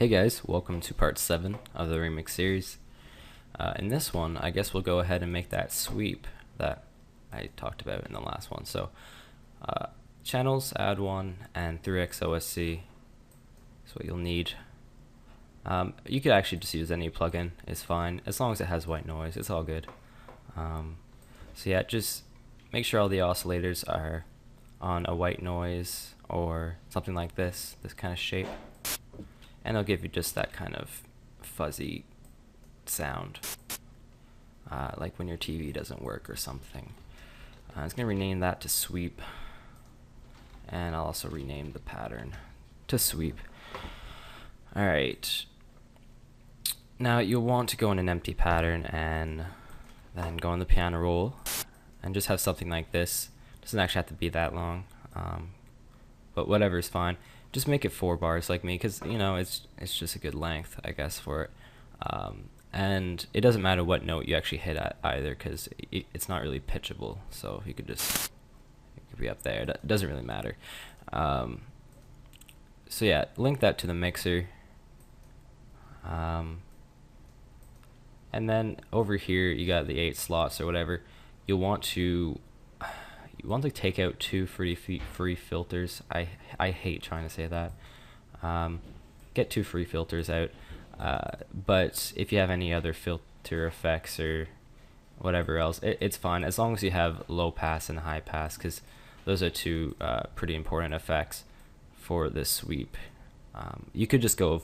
Hey guys, welcome to part 7 of the remix series. In this one, I guess we'll go ahead and make that sweep that I talked about in the last one. So, channels, add one, and 3x OSC is what you'll need. You could actually just use any plugin, it's fine, as long as it has white noise, it's all good. So yeah, just make sure all the oscillators are on a white noise or something like this kind of shape. And it'll give you just that kind of fuzzy sound, like when your TV doesn't work or something. I was going to rename that to sweep, and I'll also rename the pattern to sweep. Alright, now you'll want to go in an empty pattern and then go in the piano roll and just have something like this. Doesn't actually have to be that long, but whatever is fine. Just make it 4 bars like me, because you know it's just a good length, I guess, for it. And it doesn't matter what note you actually hit at either, because it's not really pitchable. So you could just, it could be up there. It doesn't really matter. So yeah, link that to the mixer. And then over here you got the 8 slots or whatever. You'll want to take out 2 free filters. I hate trying to say that. Get 2 free filters out. But if you have any other filter effects or whatever else, it's fine as long as you have low pass and high pass, because those are 2 pretty important effects for this sweep. You could just go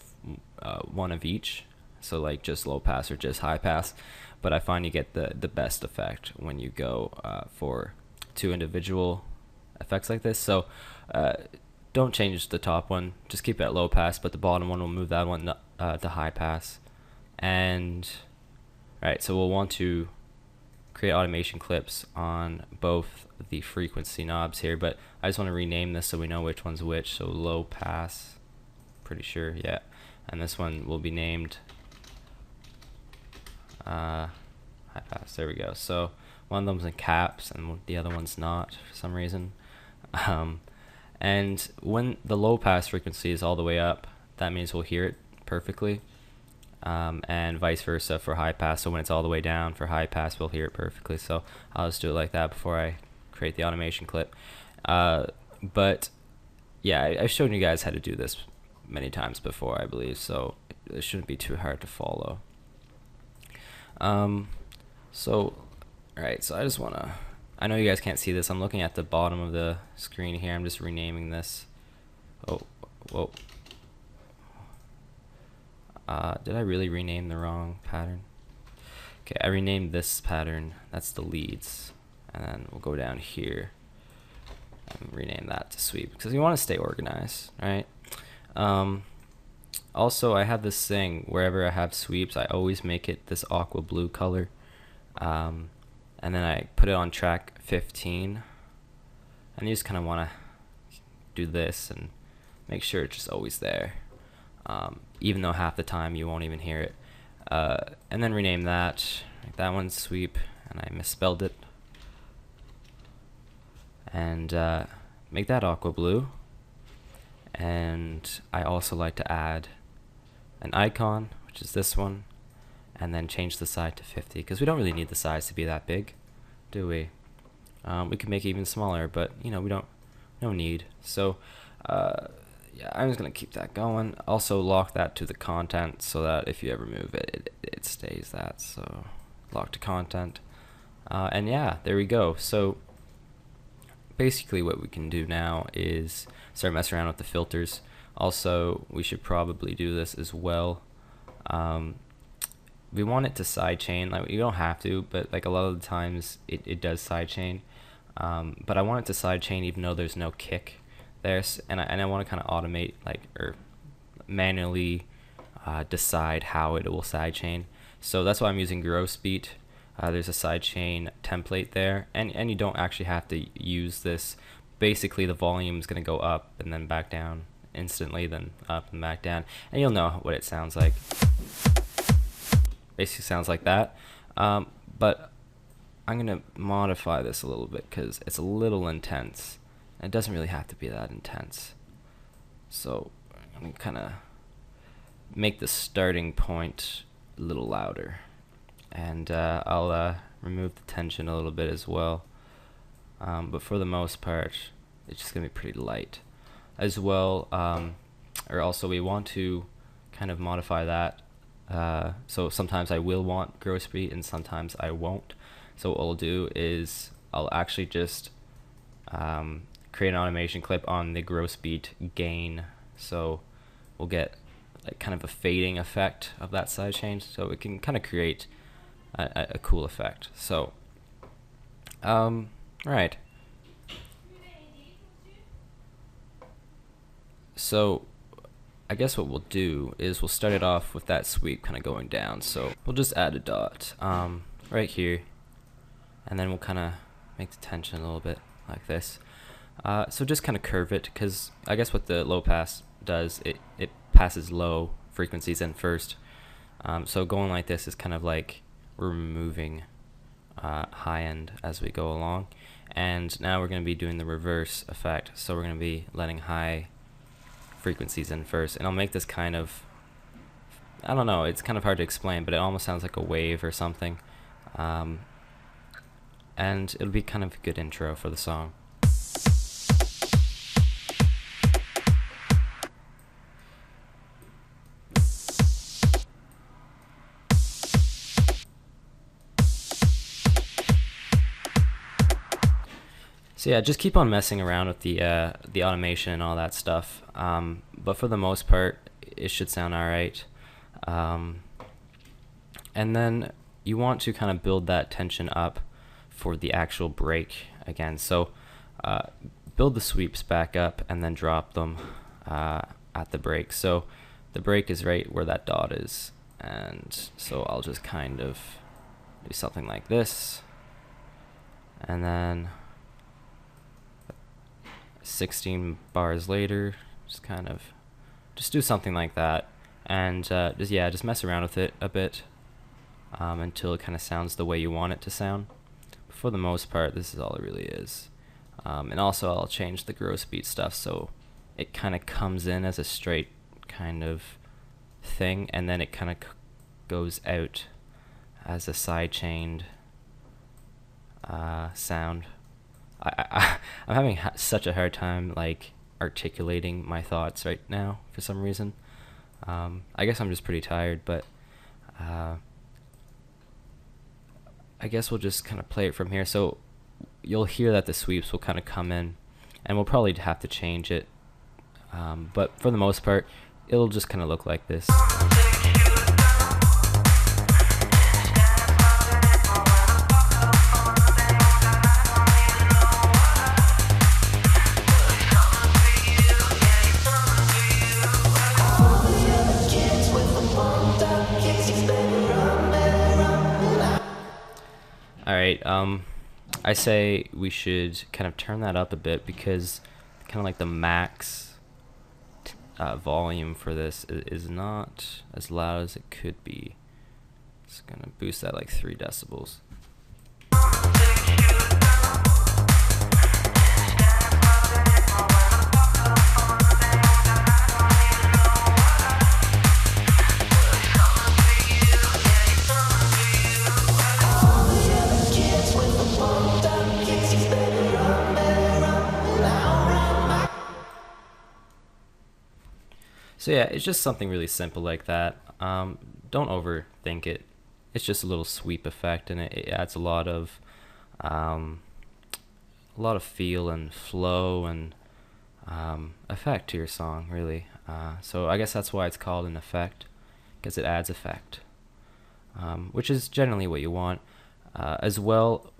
one of each, so like just low pass or just high pass, but I find you get the best effect when you go for 2 individual effects like this. So don't change the top one, just keep it at low pass, but the bottom one will move that one to high pass. And alright, so we'll want to create automation clips on both the frequency knobs here, but I just want to rename this so we know which one's which. So low pass, pretty sure, yeah, and this one will be named high pass. There we go. So one of them's in caps and the other one's not for some reason. And when the low pass frequency is all the way up, that means we'll hear it perfectly, and vice versa for high pass. So when it's all the way down for high pass, we'll hear it perfectly. So I'll just do it like that before I create the automation clip. But yeah, I've shown you guys how to do this many times before, I believe, so it shouldn't be too hard to follow. So alright, so I just want to, I know you guys can't see this, I'm looking at the bottom of the screen here, I'm just renaming this. Oh, whoa. Did I really rename the wrong pattern? Okay, I renamed this pattern, that's the leads, and then we'll go down here and rename that to sweep, because we want to stay organized, right? Also, I have this thing, wherever I have sweeps, I always make it this aqua blue color. And then I put it on track 15, and you just kind of want to do this and make sure it's just always there, even though half the time you won't even hear it. And then rename that, like that one's sweep, and I misspelled it, and make that aqua blue. And I also like to add an icon, which is this one, and then change the size to 50, because we don't really need the size to be that big, do we? We could make it even smaller, but you know, no need. So yeah, I'm just gonna keep that going. Also lock that to the content so that if you ever move it, it stays that. So lock to content, and yeah, there we go. So basically what we can do now is start messing around with the filters. Also, we should probably do this as well. We want it to sidechain. Like, you don't have to, but like a lot of the times it does sidechain. But I want it to sidechain even though there's no kick there, and I want to kind of automate, like, or manually decide how it will sidechain. So that's why I'm using gross beat. There's a sidechain template there, and you don't actually have to use this. Basically, the volume is going to go up and then back down instantly, then up and back down, and you'll know what it sounds like. Basically sounds like that, but I'm gonna modify this a little bit because it's a little intense. It doesn't really have to be that intense, so I'm gonna kind of make the starting point a little louder, and I'll remove the tension a little bit as well. But for the most part, it's just gonna be pretty light. As well, or also we want to kind of modify that. So sometimes I will want gross beat and sometimes I won't. So what I'll do is I'll actually just create an automation clip on the gross beat gain. So we'll get like kind of a fading effect of that side change. So it can kind of create a cool effect. So, right. So I guess what we'll do is we'll start it off with that sweep kind of going down. So we'll just add a dot right here, and then we'll kind of make the tension a little bit like this. So just kind of curve it, because I guess what the low pass does, it passes low frequencies in first. So going like this is kind of like we're removing high end as we go along. And now we're going to be doing the reverse effect. So we're going to be letting high frequencies in first, and I'll make this kind of, I don't know, it's kind of hard to explain, but it almost sounds like a wave or something, and it'll be kind of a good intro for the song. So yeah, just keep on messing around with the automation and all that stuff. But for the most part, it should sound alright. And then you want to kind of build that tension up for the actual break again. So build the sweeps back up and then drop them at the break. So the break is right where that dot is. And so I'll just kind of do something like this. And then 16 bars later, just do something like that, and just mess around with it a bit until it kind of sounds the way you want it to sound. But for the most part, this is all it really is. And also I'll change the gross beat stuff so it kind of comes in as a straight kind of thing, and then it kind of goes out as a side chained sound. I'm having such a hard time like articulating my thoughts right now for some reason. I guess I'm just pretty tired, but I guess we'll just kind of play it from here. So you'll hear that the sweeps will kind of come in, and we'll probably have to change it, but for the most part it'll just kind of look like this. Alright, I say we should kind of turn that up a bit, because kind of like the max volume for this is not as loud as it could be. It's gonna boost that like 3 decibels. So yeah, it's just something really simple like that. Don't overthink it. It's just a little sweep effect, and it adds a lot of feel and flow and effect to your song, really. So I guess that's why it's called an effect, because it adds effect, which is generally what you want. As well,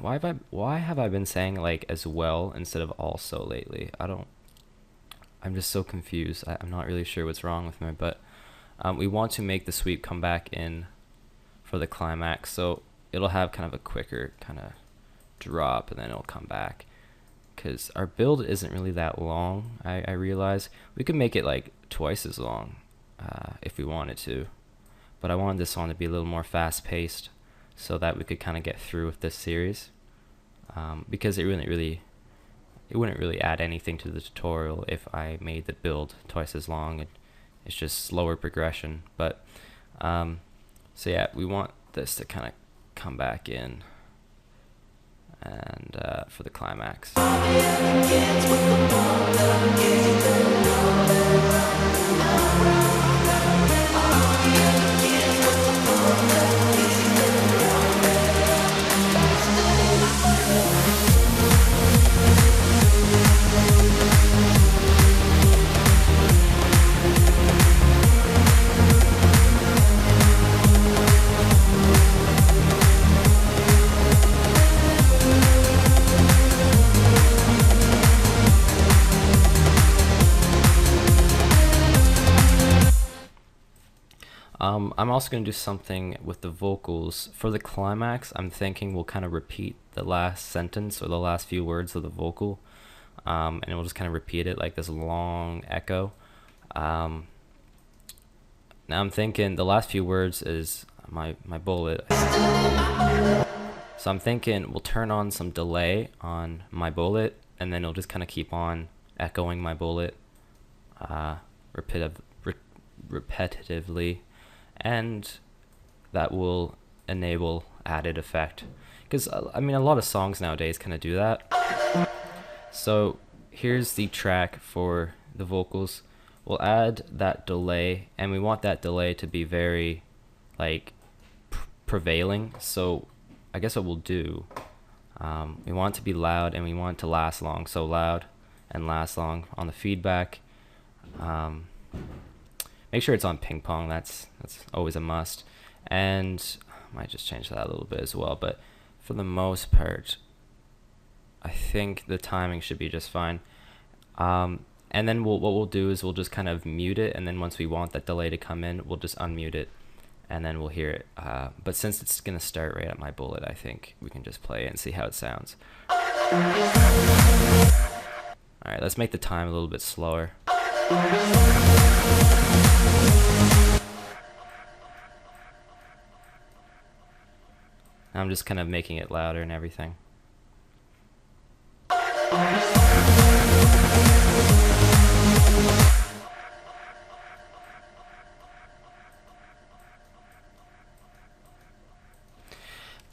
why have I been saying like as well instead of also lately? I'm just so confused. I'm not really sure what's wrong with me, but we want to make the sweep come back in for the climax, so it'll have kind of a quicker kind of drop, and then it'll come back, because our build isn't really that long. I realize we could make it like twice as long if we wanted to, but I wanted this song to be a little more fast-paced so that we could kind of get through with this series, because it wouldn't really add anything to the tutorial if I made the build twice as long. It's just slower progression. But so yeah, we want this to kind of come back in, and for the climax. I'm also going to do something with the vocals. For the climax, I'm thinking we'll kind of repeat the last sentence or the last few words of the vocal, and we'll just kind of repeat it like this long echo. Now I'm thinking the last few words is my bullet. So I'm thinking we'll turn on some delay on my bullet, and then it'll just kind of keep on echoing my bullet repetitively, and that will enable added effect. Because I mean, a lot of songs nowadays kind of do that. So here's the track for the vocals. We'll add that delay, and we want that delay to be very like prevailing. So I guess what we'll do, we want it to be loud and we want it to last long. So loud and last long on the feedback. Make sure it's on ping pong. That's always a must. And I might just change that a little bit as well. But for the most part, I think the timing should be just fine. And then what we'll do is we'll just kind of mute it, and then once we want that delay to come in, we'll just unmute it, and then we'll hear it. But since it's gonna start right at my bullet, I think we can just play it and see how it sounds. All right, let's make the time a little bit slower. I'm just kind of making it louder and everything.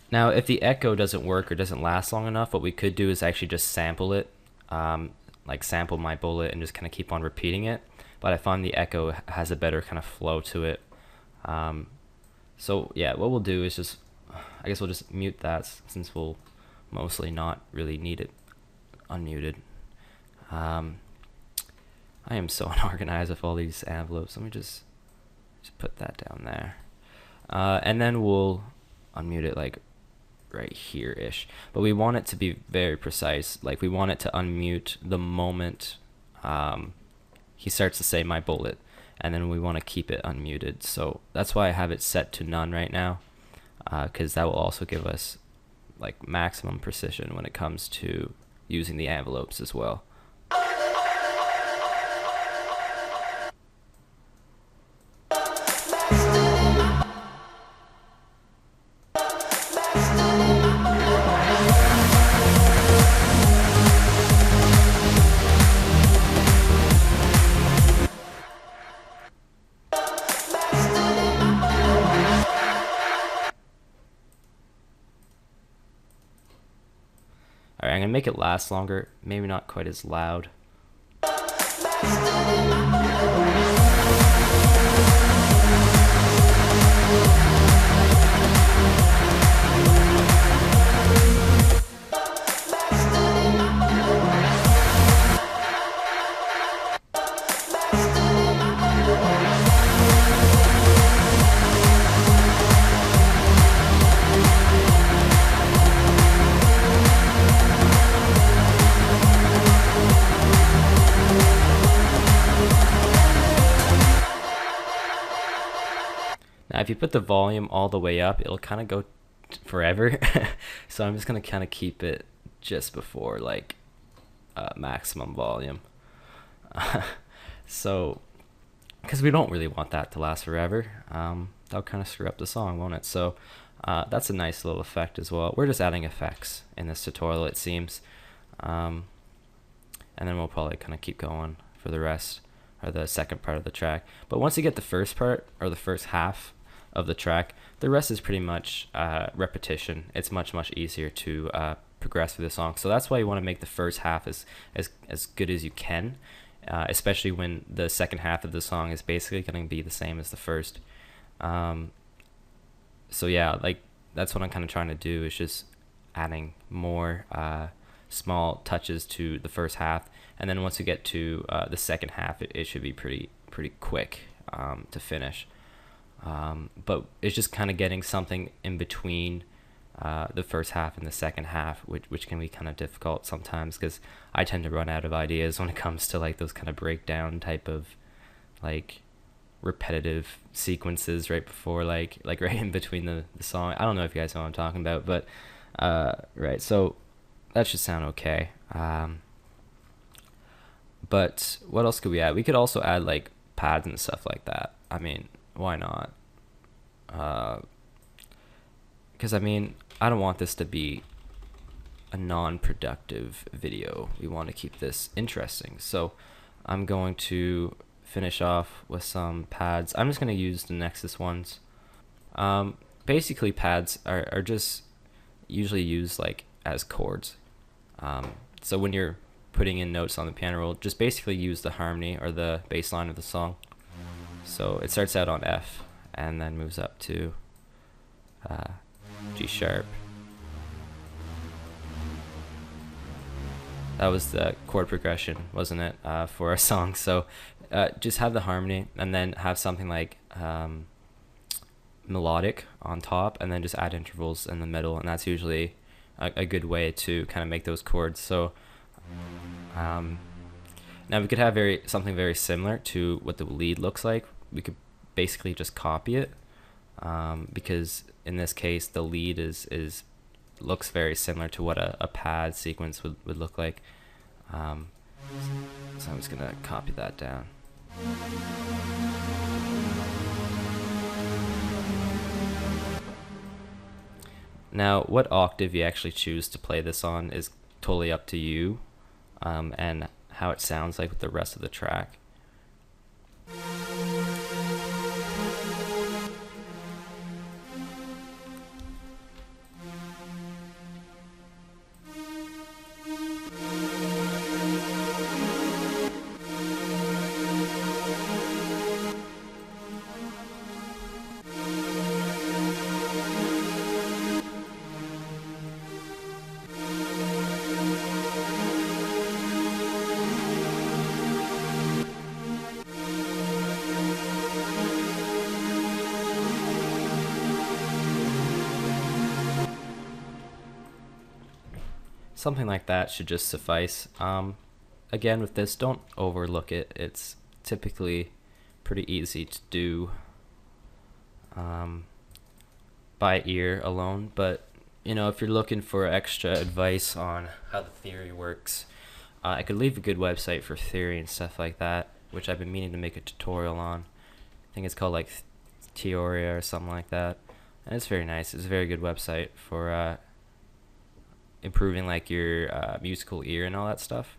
Now, if the echo doesn't work or doesn't last long enough, what we could do is actually just sample it, like sample my bullet and just kind of keep on repeating it. But I find the echo has a better kind of flow to it. So yeah, what we'll do is just, I guess we'll just mute that since we'll mostly not really need it unmuted. I am so unorganized with all these envelopes. Let me just put that down there. And then we'll unmute it like right here-ish. But we want it to be very precise. Like we want it to unmute the moment he starts to say my bullet. And then we want to keep it unmuted. So that's why I have it set to none right now. Because that will also give us like maximum precision when it comes to using the envelopes as well. Alright, I'm going to make it last longer, maybe not quite as loud. Now, if you put the volume all the way up, it'll kind of go forever. So I'm just going to kind of keep it just before like maximum volume. So, because we don't really want that to last forever. That'll kind of screw up the song, won't it? So that's a nice little effect as well. We're just adding effects in this tutorial, it seems. And then we'll probably kind of keep going for the rest. or the second part of the track. But once you get the first part or the first half of the track, the rest is pretty much repetition. It's much easier to progress through the song. So that's why you want to make the first half as good as you can, especially when the second half of the song is basically going to be the same as the first. So yeah, like that's what I'm kind of trying to do, is just adding more small touches to the first half, and then once you get to the second half, it should be pretty quick to finish. But it's just kind of getting something in between the first half and the second half, which can be kind of difficult sometimes, because I tend to run out of ideas when it comes to like those kind of breakdown type of like repetitive sequences right before like right in between the song. I don't know if you guys know what I'm talking about, but right, so that should sound okay. But what else could we add? We could also add like pads and stuff like that. I mean, why not? Because I mean, I don't want this to be a non-productive video. We want to keep this interesting. So I'm going to finish off with some pads. I'm just going to use the Nexus ones. Basically, pads are just usually used like as chords. So when you're putting in notes on the piano roll, just basically use the harmony or the bass line of the song. So it starts out on F and then moves up to G sharp. That was the chord progression, wasn't it, for our song? So just have the harmony and then have something like melodic on top, and then just add intervals in the middle, and that's usually a good way to kind of make those chords. So now we could have something very similar to what the lead looks like. We could basically just copy it, because in this case the lead looks very similar to what a pad sequence would look like. So I'm just gonna copy that down. Now, what octave you actually choose to play this on is totally up to you, and how it sounds like with the rest of the track. Something like that should just suffice. Again, with this, don't overlook it. It's typically pretty easy to do by ear alone, but you know, if you're looking for extra advice on how the theory works, I could leave a good website for theory and stuff like that, which I've been meaning to make a tutorial on. I think it's called like Theoria or something like that, and it's very nice. It's a very good website for improving like your musical ear and all that stuff.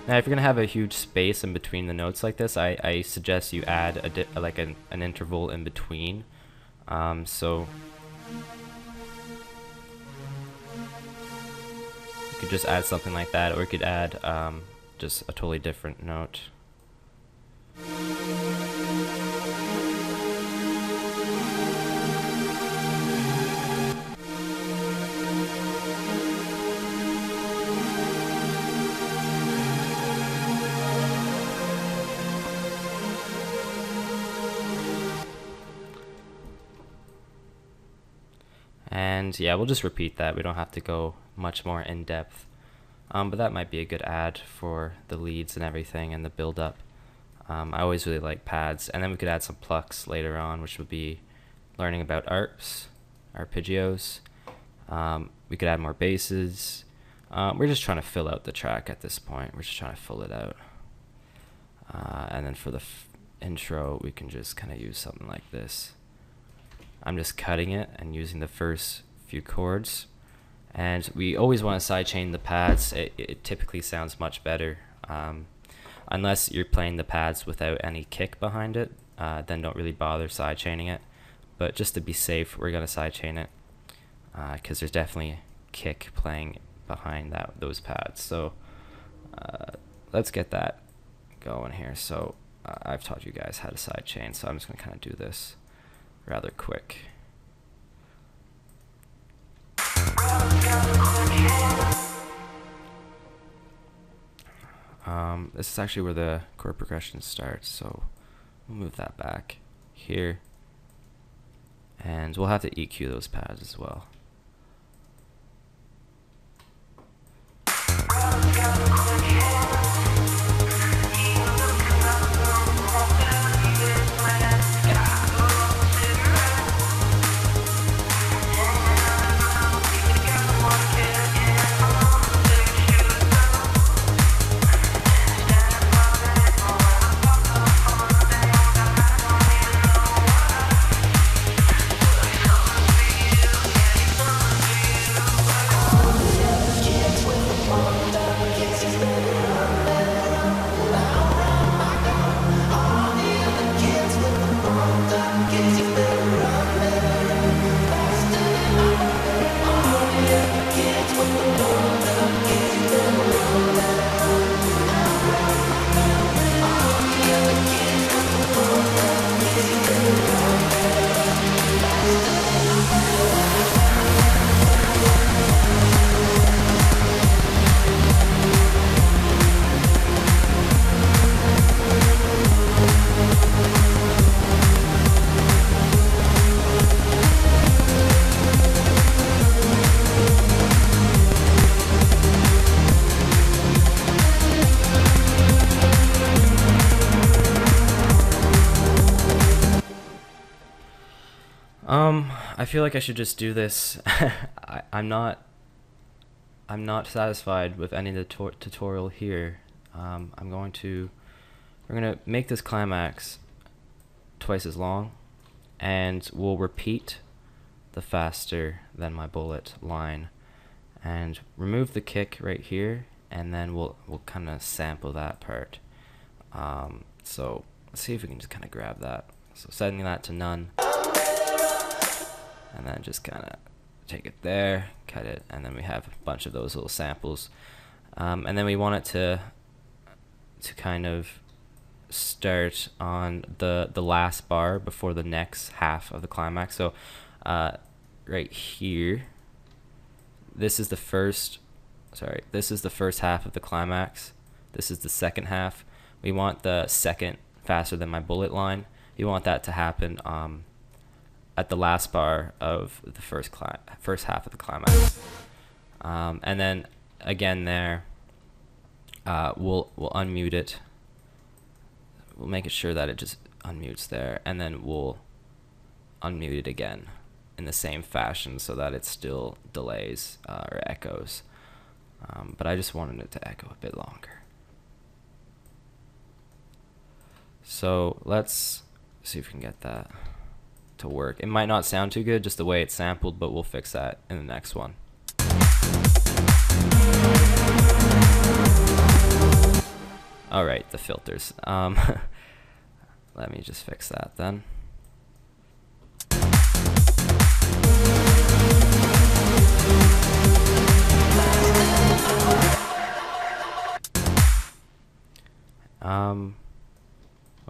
Now, if you're gonna have a huge space in between the notes like this, I suggest you add an interval in between. So you could just add something like that, or you could add just a totally different note. And yeah, we'll just repeat that. We don't have to go much more in depth. But that might be a good add for the leads and everything and the build up. I always really like pads. And then we could add some plucks later on, which would be learning about arps, arpeggios. We could add more basses. We're just trying to fill out the track at this point. We're just trying to fill it out. And then for the intro, we can just kind of use something like this. I'm just cutting it and using the first few chords. And we always want to sidechain the pads. It typically sounds much better. Unless you're playing the pads without any kick behind it, then don't really bother sidechaining it. But just to be safe, we're going to sidechain it because there's definitely kick playing behind those pads. So let's get that going here. So I've taught you guys how to sidechain, so I'm just going to kind of do this rather quick. This is actually where the chord progression starts, so we'll move that back here, and we'll have to EQ those pads as well. I feel like I should just do this. I'm not satisfied with any of the tutorial here. We're gonna make this climax twice as long, and we'll repeat the faster than my bullet line, and remove the kick right here, and then we'll kind of sample that part. So let's see if we can just kind of grab that. So setting that to none. And then just kind of take it there, cut it, and then we have a bunch of those little samples. And then we want it to kind of start on the last bar before the next half of the climax. So right here, this is the first half of the climax. This is the second half. We want the second faster than my bullet line. You want that to happen at the last bar of the first half of the climax, and then again there, we'll unmute it. We'll make it sure that it just unmutes there, and then we'll unmute it again in the same fashion so that it still delays or echoes. But I just wanted it to echo a bit longer. So let's see if we can get that to work. It might not sound too good just the way it's sampled, but we'll fix that in the next one. All right, the filters. Let me just fix that then.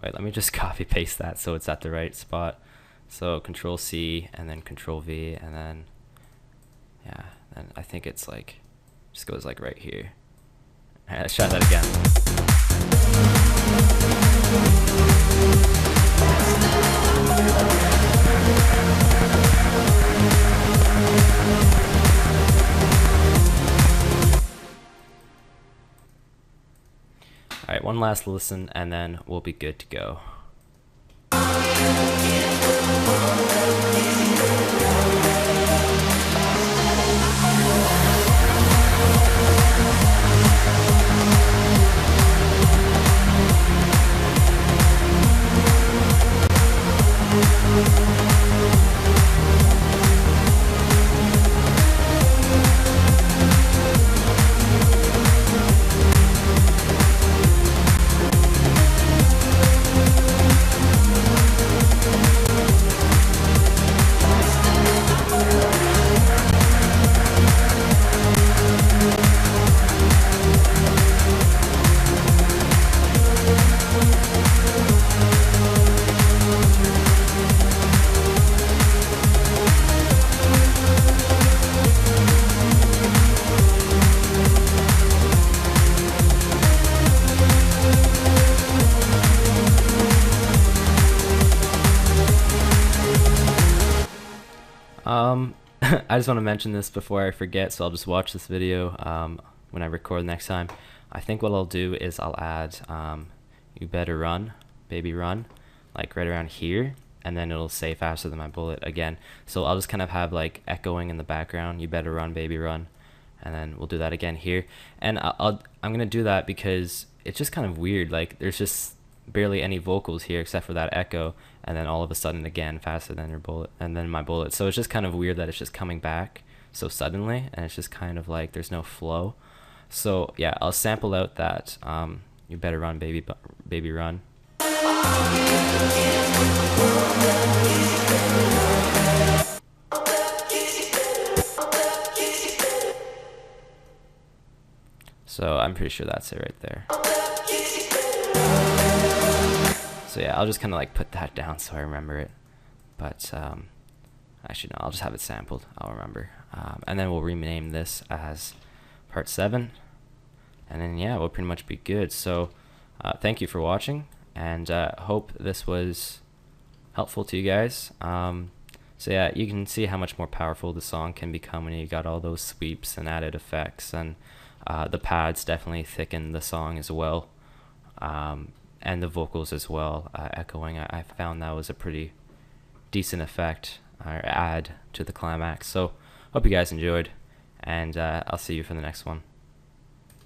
Wait, let me just copy paste that so it's at the right spot. So Control C and then Control V, and then yeah, and I think it's like just goes like right here. All right, let's try that again. All right, one last listen and then we'll be good to go. I just want to mention this before I forget, so I'll just watch this video when I record next time. I think what I'll do is I'll add "You Better Run, Baby Run," like right around here, and then it'll say faster than my bullet again. So I'll just kind of have like echoing in the background, "You better run, baby run," and then we'll do that again here. And I'm gonna do that because it's just kind of weird. Like there's just barely any vocals here except for that echo, and then all of a sudden again faster than your bullet, and then my bullet. So it's just kind of weird that it's just coming back so suddenly, and it's just kind of like there's no flow. So yeah, I'll sample out that "You better run, baby run." So I'm pretty sure that's it right there. So yeah, I'll just kind of like put that down so I remember it. But actually no, I'll just have it sampled. I'll remember. And then we'll rename this as part 7. And then yeah, we'll pretty much be good. So thank you for watching, and hope this was helpful to you guys. So yeah, you can see how much more powerful the song can become when you got all those sweeps and added effects, and the pads definitely thicken the song as well, and the vocals as well, echoing. I found that was a pretty decent effect or add to the climax. So hope you guys enjoyed, and I'll see you for the next one.